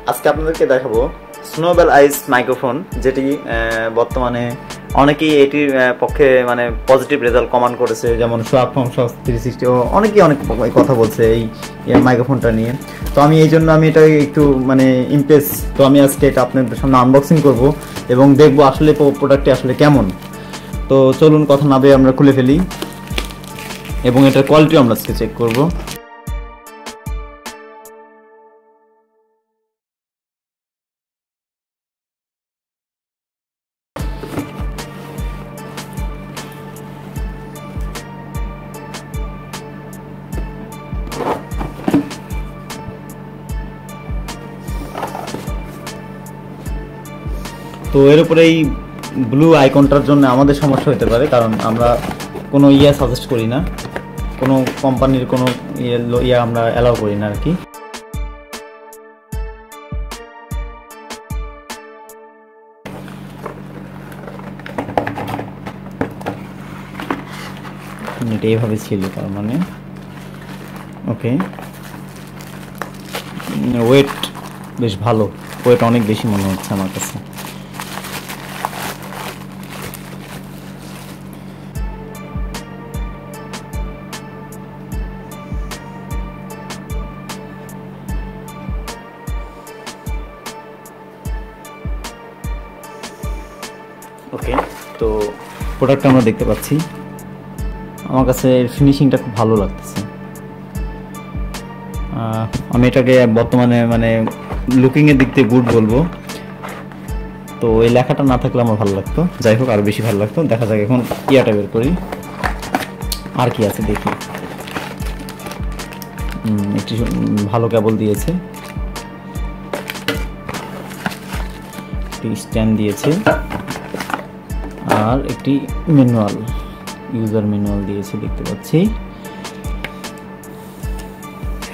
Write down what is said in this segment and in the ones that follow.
আজকে আপনাদেরকে দেখাবো স্নোবেল আইস মাইক্রোফোন, যেটি বর্তমানে অনেকেই এটির পক্ষে মানে পজিটিভ রেজাল্ট কমেন্ট করেছে, যেমন সোয়াক ফ্রম শক 360 ও অনেকেই অনেক কথা বলছে এই মাইক্রোফোনটা নিয়ে। তো আমি এই জন্য আমি এটা একটু মানে ইমপ্রেস, তো আমি আজকে এটা আপনাদের সামনে আনবক্সিং করব এবং দেখবো আসলে প্রোডাক্টটি আসলে কেমন। তো চলুন কথা না বলে আমরা খুলে ফেলি এবং এটার কোয়ালিটি আমরা আজকে চেক করব। তো এর উপরে এই ব্লু আইকনটার জন্য আমাদের সমস্যা হতে পারে, কারণ আমরা কোনো সাজেস্ট করি না, কোনো কোম্পানির কোনো আমরা অ্যালাউ করি না আর কি। এটা এইভাবে ছিল, তার মানে ওকে। ওয়েট বেশ ভালো, ওয়েট অনেক বেশি মনে হচ্ছে আমার কাছে। ওকে, তো প্রোডাক্টটা আমরা দেখতে পাচ্ছি, আমার কাছে ফিনিশিংটা খুব ভালো লাগতেছে। আমি এটাকে বর্তমানে মানে লুকিংয়ের দিক থেকে গুড বলবো। তো এই লেখাটা না থাকলে আমার ভালো লাগতো, যাই হোক আরও বেশি ভালো লাগতো। দেখা যাক এখন ইয়াটা বের করি, আর কি আছে দেখি। একটি ভালো কেবল দিয়েছে, একটি স্ট্যান্ড দিয়েছে, আর একটি ম্যানুয়াল, ইউজার ম্যানুয়াল দিয়েছে দেখতে পাচ্ছি।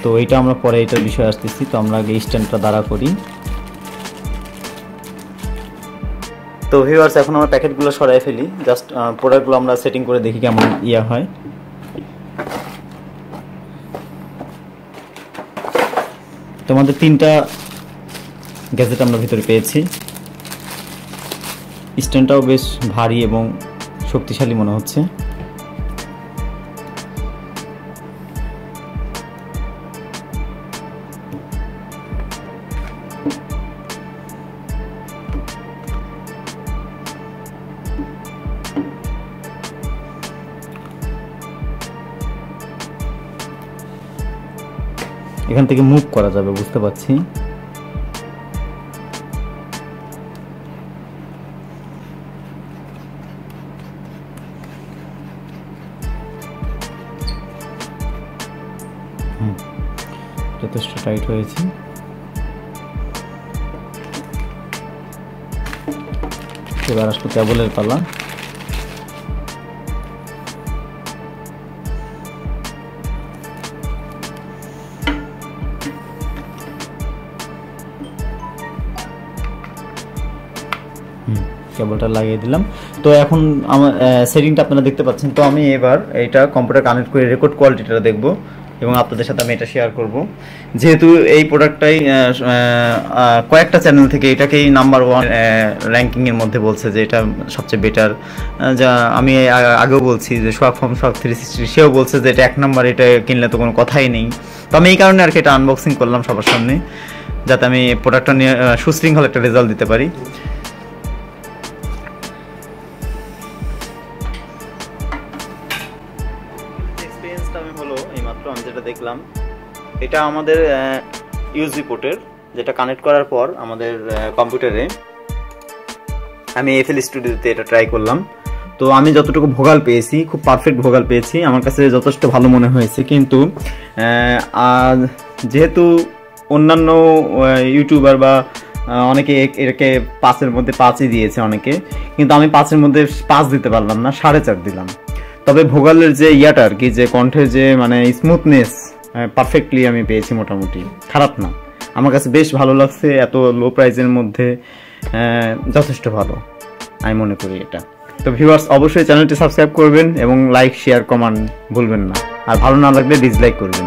তো এইটা আমরা পরে এটার বিষয়ে আসতেছি। তো আমরা আগে স্ট্যান্ডটা দাঁড়া করি। তো ভিউয়ার্স, এখন আমরা প্যাকেটগুলো সরাই ফেলি, জাস্ট প্রোডাক্টগুলো আমরা সেটিং করে দেখি কেমন হয়। তো আমাদের 3টা গ্যাজেট আমরা ভিতরে পেয়েছি। স্ট্যান্ডটাও বেশ ভারী এবং শক্তিশালী মনে হচ্ছে। এখান থেকে মুভ করা যাবে, বুঝতে পারছি। যথেষ্ট টাইট হয়েছে। এবার আসলে কেবলের পালা। কেবলটা লাগিয়ে দিলাম। তো এখন আমার সেটিংটা আপনারা দেখতে পাচ্ছেন। তো আমি এবার এটা কম্পিউটার কানেক্ট করে রেকর্ড কোয়ালিটিটা দেখব এবং আপনাদের সাথে আমি এটা শেয়ার করব। যেহেতু এই প্রোডাক্টটাই কয়েকটা চ্যানেল থেকে এটাকেই নাম্বার 1 র্যাঙ্কিংয়ের মধ্যে বলছে যে এটা সবচেয়ে বেটার। যা আমি আগেও বলছি যে সোয়াক ফ্রম শক 360, সেও বলছে যে এটা 1 নাম্বার, এটা কিনলে তো কোনো কথাই নেই। তো আমি এই কারণে আর কি এটা আনবক্সিং করলাম সবার সামনে, যাতে আমি প্রোডাক্টটা নিয়ে সুশৃঙ্খল একটা রেজাল্ট দিতে পারি। আমি হলো এইমাত্র আমি যেটা দেখলাম, এটা আমাদের ইউএসবি পোর্টের, যেটা কানেক্ট করার পর আমাদের কম্পিউটারে আমি এফএল স্টুডিওতে এটা ট্রাই করলাম। তো আমি যতটুকু ভোকাল পেয়েছি, খুব পারফেক্ট ভোকাল পেয়েছি, আমার কাছে যথেষ্ট ভালো মনে হয়েছে। কিন্তু যেহেতু অন্যান্য ইউটিউবার বা অনেকে এটাকে 5-এর মধ্যে 5ই দিয়েছে অনেকে, কিন্তু আমি 5-এর মধ্যে 5 দিতে পারলাম না, 4.5 দিলাম। তবে ভোকালের যে ইয়াটা আর কি, যে কণ্ঠের যে মানে স্মুথনেস পারফেক্টলি আমি পেয়েছি, মোটামুটি খারাপ না, আমার কাছে বেশ ভালো লাগছে। এত লো প্রাইসের মধ্যে যথেষ্ট ভালো আমি মনে করি এটা। তো ভিউয়ার্স, অবশ্যই চ্যানেলটি সাবস্ক্রাইব করবেন এবং লাইক, শেয়ার, কমেন্ট ভুলবেন না। আর ভালো না লাগলে ডিসলাইক করবেন।